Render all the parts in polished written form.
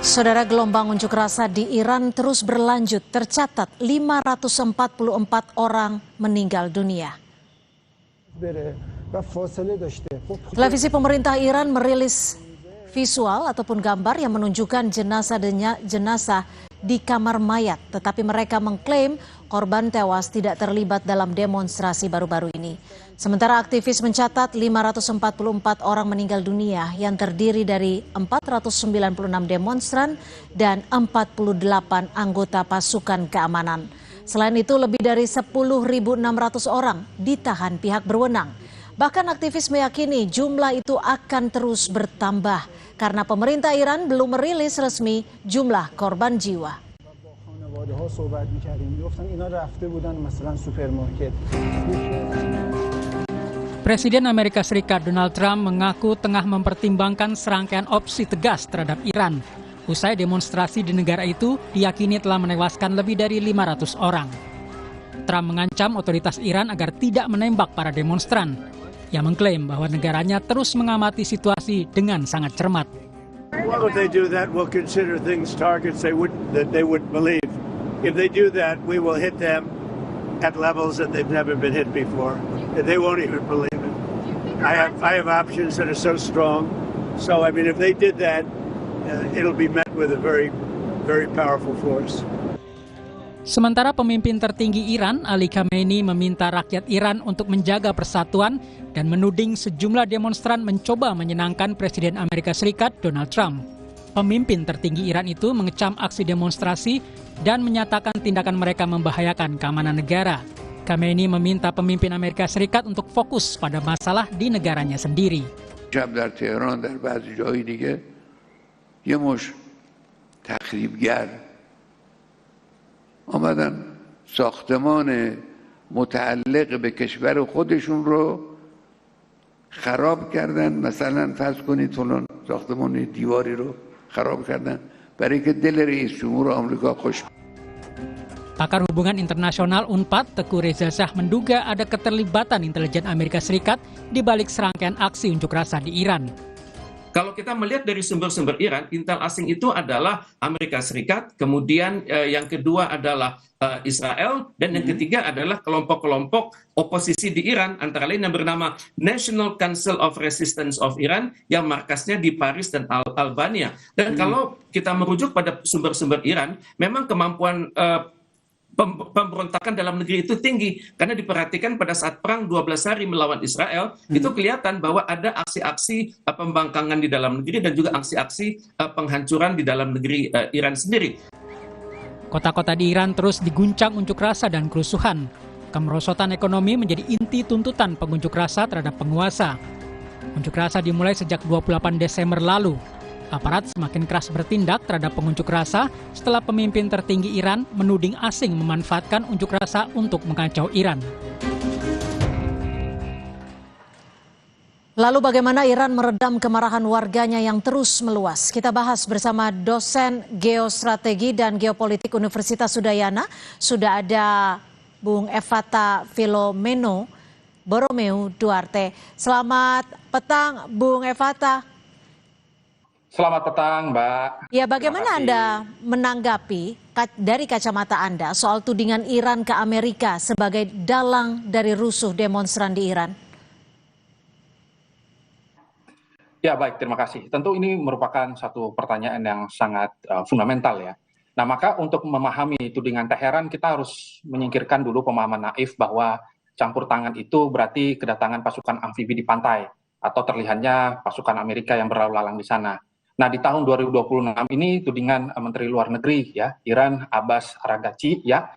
Saudara, gelombang unjuk rasa di Iran terus berlanjut. Tercatat 544 orang meninggal dunia. Televisi pemerintah Iran merilis visual ataupun gambar yang menunjukkan jenazah di kamar mayat. Tetapi mereka mengklaim korban tewas tidak terlibat dalam demonstrasi baru-baru ini. Sementara aktivis mencatat 544 orang meninggal dunia yang terdiri dari 496 demonstran dan 48 anggota pasukan keamanan. Selain itu lebih dari 10.600 orang ditahan pihak berwenang. Bahkan aktivis meyakini jumlah itu akan terus bertambah karena pemerintah Iran belum merilis resmi jumlah korban jiwa. Presiden Amerika Serikat Donald Trump mengaku tengah mempertimbangkan serangkaian opsi tegas terhadap Iran. Usai demonstrasi di negara itu diyakini telah menewaskan lebih dari 500 orang. Trump mengancam otoritas Iran agar tidak menembak para demonstran. Ia mengklaim bahwa negaranya terus mengamati situasi dengan sangat cermat. Well, if they do that, we'll consider things targets that they wouldn't believe. If they do that, we will hit them at levels that they've never been hit before. They won't even believe it. I have options that are so strong. So, I mean, if they did that, it'll be met with a very, very powerful force. Sementara pemimpin tertinggi Iran, Ali Khamenei, meminta rakyat Iran untuk menjaga persatuan dan menuding sejumlah demonstran mencoba menyenangkan Presiden Amerika Serikat Donald Trump. Pemimpin tertinggi Iran itu mengecam aksi demonstrasi dan menyatakan tindakan mereka membahayakan keamanan negara. Khamenei meminta pemimpin Amerika Serikat untuk fokus pada masalah di negaranya sendiri. در تهران در بعضی جای دیگه یه مش تخریبگر آمدن ساختمان متعلق به کشور خودشون رو خراب کردن. مثلا فرض کنید فلان ساختمان دیواری رو خراب کردن برای که دل رئیس جمهور آمریکا خوش. Pakar hubungan internasional UNPAD, Teguh Reza Shah, menduga ada keterlibatan intelijen Amerika Serikat di balik serangkaian aksi unjuk rasa di Iran. Kalau kita melihat dari sumber-sumber Iran, intel asing itu adalah Amerika Serikat, kemudian yang kedua adalah Israel, dan yang ketiga adalah kelompok-kelompok oposisi di Iran, antara lain yang bernama National Council of Resistance of Iran, yang markasnya di Paris dan Albania. Dan kalau kita merujuk pada sumber-sumber Iran, memang kemampuan pemberontakan dalam negeri itu tinggi, karena diperhatikan pada saat perang 12 hari melawan Israel, itu kelihatan bahwa ada aksi-aksi pembangkangan di dalam negeri dan juga aksi-aksi penghancuran di dalam negeri Iran sendiri. Kota-kota di Iran terus diguncang unjuk rasa dan kerusuhan. Kemerosotan ekonomi menjadi inti tuntutan pengunjuk rasa terhadap penguasa. Unjuk rasa dimulai sejak 28 Desember lalu. Aparat semakin keras bertindak terhadap pengunjuk rasa setelah pemimpin tertinggi Iran menuding asing memanfaatkan unjuk rasa untuk mengacau Iran. Lalu bagaimana Iran meredam kemarahan warganya yang terus meluas? Kita bahas bersama dosen geostrategi dan geopolitik Universitas Udayana. Sudah ada Bung Evata Filomeno Borromeo Duarte. Selamat petang, Bung Evata. Selamat petang, Mbak. Ya, bagaimana Anda menanggapi dari kacamata Anda soal tudingan Iran ke Amerika sebagai dalang dari rusuh demonstran di Iran? Ya, baik, terima kasih. Tentu ini merupakan satu pertanyaan yang sangat fundamental ya. Nah, maka untuk memahami tudingan Teheran, kita harus menyingkirkan dulu pemahaman naif bahwa campur tangan itu berarti kedatangan pasukan amfibi di pantai atau terlihatnya pasukan Amerika yang berlalu lalang di sana. Nah, di tahun 2026 ini tudingan Menteri Luar Negeri ya Iran Abbas Araghchi ya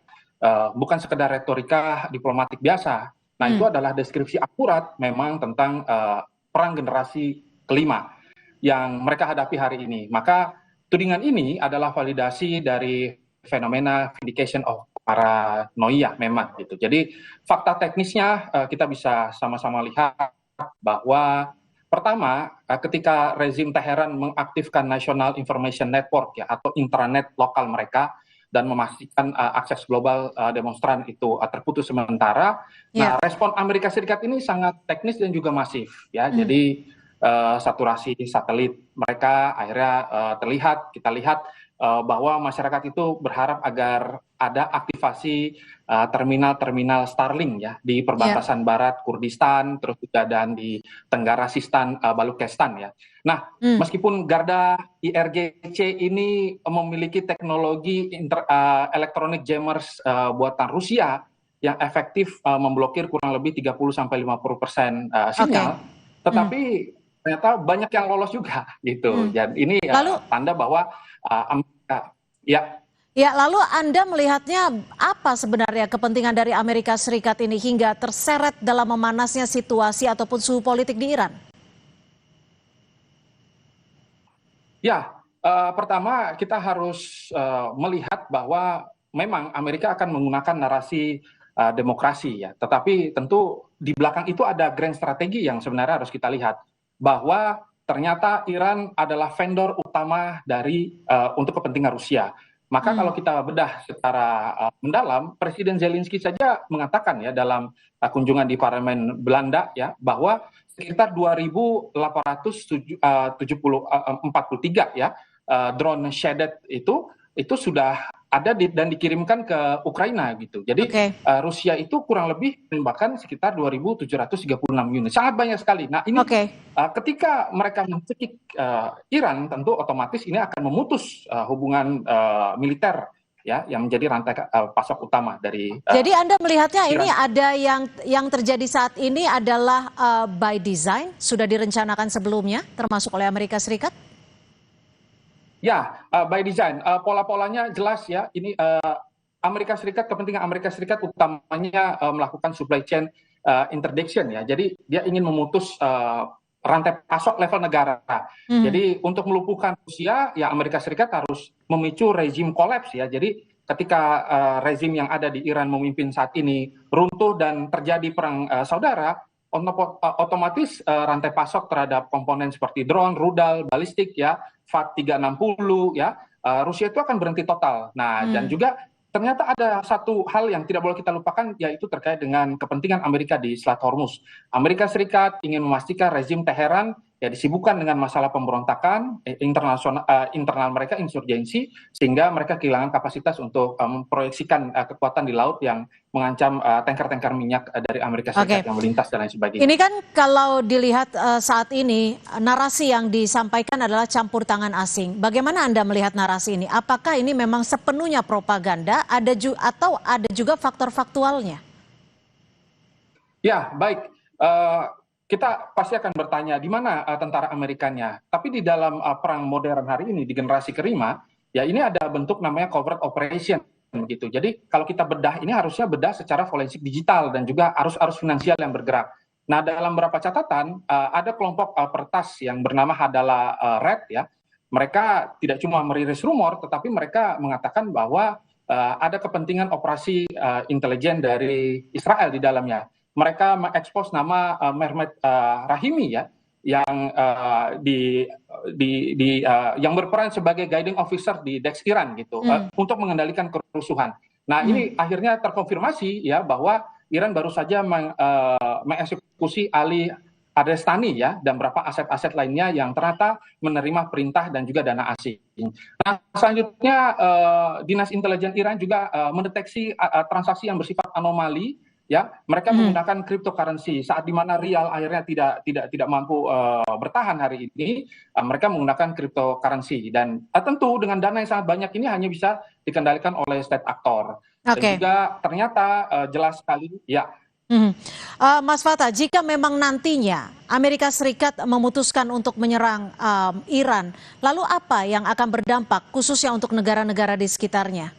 bukan sekedar retorika diplomatik biasa. Nah, itu adalah deskripsi akurat memang tentang perang generasi kelima yang mereka hadapi hari ini. Maka tudingan ini adalah validasi dari fenomena vindication of paranoia memang gitu. Jadi fakta teknisnya kita bisa sama-sama lihat bahwa pertama, ketika rezim Teheran mengaktifkan National Information Network ya atau intranet lokal mereka dan memastikan akses global demonstran itu terputus sementara. Nah, respon Amerika Serikat ini sangat teknis dan juga masif ya. Jadi saturasi satelit mereka akhirnya kita lihat bahwa masyarakat itu berharap agar ada aktivasi terminal-terminal Starlink ya di perbatasan barat Kurdistan, terus juga dan di Tenggara Sistan, Balukistan ya. Nah, meskipun Garda IRGC ini memiliki teknologi electronic jammers buatan Rusia yang efektif memblokir kurang lebih 30-50% sinyal, tetapi ternyata banyak yang lolos juga gitu. Jadi ini tanda bahwa Amerika Ya, lalu Anda melihatnya apa sebenarnya kepentingan dari Amerika Serikat ini hingga terseret dalam memanasnya situasi ataupun suhu politik di Iran? Ya, pertama kita harus melihat bahwa memang Amerika akan menggunakan narasi demokrasi ya, tetapi tentu di belakang itu ada grand strategi yang sebenarnya harus kita lihat bahwa ternyata Iran adalah vendor utama dari untuk kepentingan Rusia. Maka kalau kita bedah secara mendalam, Presiden Zelensky saja mengatakan ya dalam kunjungan di parlemen Belanda ya bahwa sekitar 2.843 ya drone Shahed itu sudah ada dan dikirimkan ke Ukraina gitu. Jadi Rusia itu kurang lebih menembakkan sekitar 2.736 unit. Sangat banyak sekali. Nah ini ketika mereka mencekik Iran, tentu otomatis ini akan memutus hubungan militer ya yang menjadi rantai pasok utama dari. Jadi Anda melihatnya Iran. Ini ada yang terjadi saat ini adalah by design, sudah direncanakan sebelumnya, termasuk oleh Amerika Serikat? Ya, by design. Pola-polanya jelas ya. Ini Amerika Serikat, kepentingan Amerika Serikat utamanya melakukan supply chain interdiction ya. Jadi dia ingin memutus rantai pasok level negara. Jadi untuk melumpuhkan Rusia, ya Amerika Serikat harus memicu rezim kolaps ya. Jadi ketika rezim yang ada di Iran memimpin saat ini runtuh dan terjadi perang saudara, otomatis rantai pasok terhadap komponen seperti drone, rudal, balistik ya, FAT-360 ya, Rusia itu akan berhenti total. Nah, dan juga ternyata ada satu hal yang tidak boleh kita lupakan, yaitu terkait dengan kepentingan Amerika di Selat Hormuz. Amerika Serikat ingin memastikan rezim Teheran ya disibukkan dengan masalah pemberontakan internal mereka, insurgensi, sehingga mereka kehilangan kapasitas untuk memproyeksikan kekuatan di laut yang mengancam tanker-tanker minyak dari Amerika Serikat yang melintas dan lain sebagainya. Ini kan kalau dilihat saat ini narasi yang disampaikan adalah campur tangan asing. Bagaimana Anda melihat narasi ini? Apakah ini memang sepenuhnya propaganda atau ada juga faktor faktualnya? Ya, baik. Kita pasti akan bertanya di mana tentara Amerikanya. Tapi di dalam perang modern hari ini di generasi kelima, ya ini ada bentuk namanya covert operation begitu. Jadi kalau kita bedah ini harusnya bedah secara forensik digital dan juga arus-arus finansial yang bergerak. Nah, dalam beberapa catatan ada kelompok pertas yang bernama Hadala Red ya. Mereka tidak cuma merilis rumor, tetapi mereka mengatakan bahwa ada kepentingan operasi intelijen dari Israel di dalamnya. Mereka mengekspos nama Mehmet Rahimi ya, yang yang berperan sebagai guiding officer di Dex Iran gitu untuk mengendalikan kerusuhan. Nah ini akhirnya terkonfirmasi ya bahwa Iran baru saja mengeksekusi Ali Adestani ya dan beberapa aset-aset lainnya yang ternyata menerima perintah dan juga dana asing. Nah selanjutnya Dinas Intelijen Iran juga mendeteksi transaksi yang bersifat anomali. Ya, mereka menggunakan cryptocurrency saat di mana rial akhirnya tidak mampu bertahan hari ini, mereka menggunakan cryptocurrency dan tentu dengan dana yang sangat banyak ini hanya bisa dikendalikan oleh state actor. Dan juga ternyata jelas sekali ya. Mas Fatah, jika memang nantinya Amerika Serikat memutuskan untuk menyerang Iran, lalu apa yang akan berdampak khususnya untuk negara-negara di sekitarnya?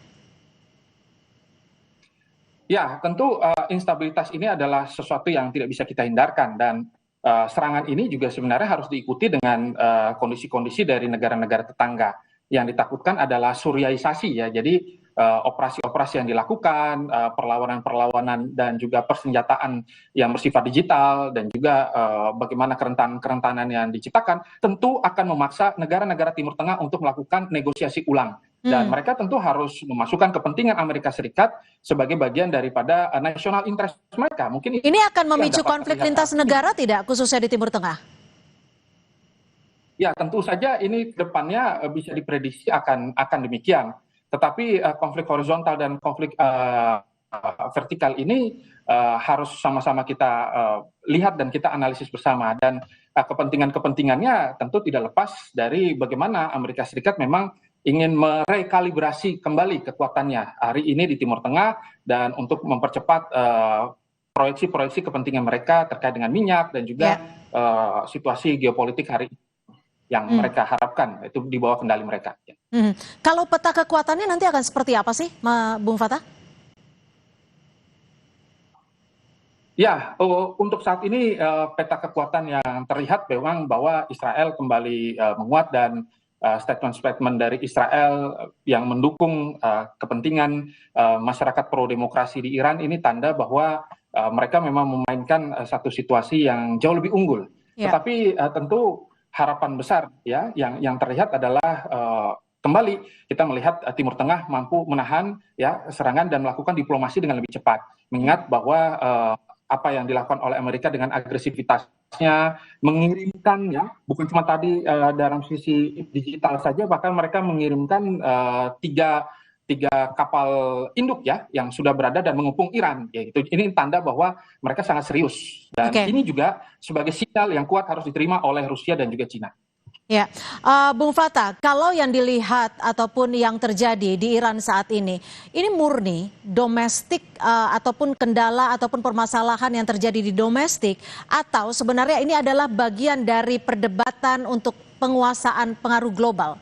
Ya, tentu instabilitas ini adalah sesuatu yang tidak bisa kita hindarkan dan serangan ini juga sebenarnya harus diikuti dengan kondisi-kondisi dari negara-negara tetangga. Yang ditakutkan adalah Suriaisasi ya. Jadi operasi-operasi yang dilakukan, perlawanan-perlawanan dan juga persenjataan yang bersifat digital dan juga bagaimana kerentanan yang diciptakan tentu akan memaksa negara-negara Timur Tengah untuk melakukan negosiasi ulang. Dan mereka tentu harus memasukkan kepentingan Amerika Serikat sebagai bagian daripada national interest mereka. Mungkin ini akan memicu konflik lintas negara tidak, khususnya di Timur Tengah? Ya, tentu saja ini ke depannya bisa diprediksi akan demikian. Tetapi konflik horizontal dan konflik vertikal ini harus sama-sama kita lihat dan kita analisis bersama. Dan kepentingan-kepentingannya tentu tidak lepas dari bagaimana Amerika Serikat memang ingin merekalibrasi kembali kekuatannya hari ini di Timur Tengah dan untuk mempercepat proyeksi-proyeksi kepentingan mereka terkait dengan minyak dan juga situasi geopolitik hari ini yang mereka harapkan itu di bawah kendali mereka. Kalau peta kekuatannya nanti akan seperti apa sih, Bung Fatah? Ya, untuk saat ini peta kekuatan yang terlihat memang bahwa Israel kembali menguat dan statement-statement dari Israel yang mendukung kepentingan masyarakat pro-demokrasi di Iran ini tanda bahwa mereka memang memainkan satu situasi yang jauh lebih unggul. Tetapi tentu harapan besar ya yang terlihat adalah kembali kita melihat Timur Tengah mampu menahan ya serangan dan melakukan diplomasi dengan lebih cepat. Mengingat bahwa apa yang dilakukan oleh Amerika dengan agresivitasnya mengirimkan ya bukan cuma tadi dalam sisi digital saja, bahkan mereka mengirimkan tiga kapal induk ya yang sudah berada dan mengepung Iran. Ya, itu ini tanda bahwa mereka sangat serius dan ini juga sebagai sinyal yang kuat harus diterima oleh Rusia dan juga Cina. Ya, Bung Fatah, kalau yang dilihat ataupun yang terjadi di Iran saat ini murni domestik ataupun kendala ataupun permasalahan yang terjadi di domestik, atau sebenarnya ini adalah bagian dari perdebatan untuk penguasaan pengaruh global?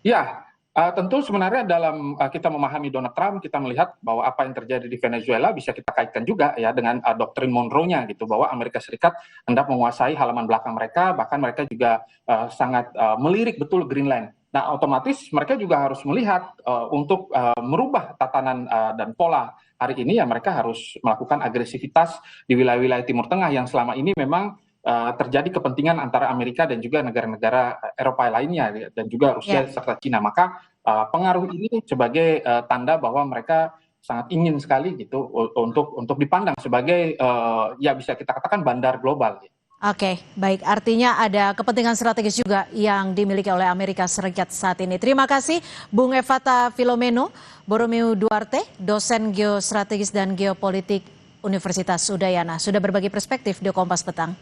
Ya, tentu sebenarnya dalam kita memahami Donald Trump, kita melihat bahwa apa yang terjadi di Venezuela bisa kita kaitkan juga ya dengan doktrin Monroe-nya gitu, bahwa Amerika Serikat hendak menguasai halaman belakang mereka, bahkan mereka juga sangat melirik betul Greenland. Nah, otomatis mereka juga harus melihat untuk merubah tatanan dan pola hari ini ya mereka harus melakukan agresivitas di wilayah-wilayah Timur Tengah yang selama ini memang terjadi kepentingan antara Amerika dan juga negara-negara Eropa lainnya dan juga Rusia serta Cina. Maka pengaruh ini sebagai tanda bahwa mereka sangat ingin sekali gitu untuk dipandang sebagai ya bisa kita katakan bandar global. Oke, baik. Artinya ada kepentingan strategis juga yang dimiliki oleh Amerika Serikat saat ini. Terima kasih Bung Fatah Filomeno, Boromeu Duarte, dosen geostrategis dan geopolitik Universitas Udayana, sudah berbagi perspektif di Kompas Petang.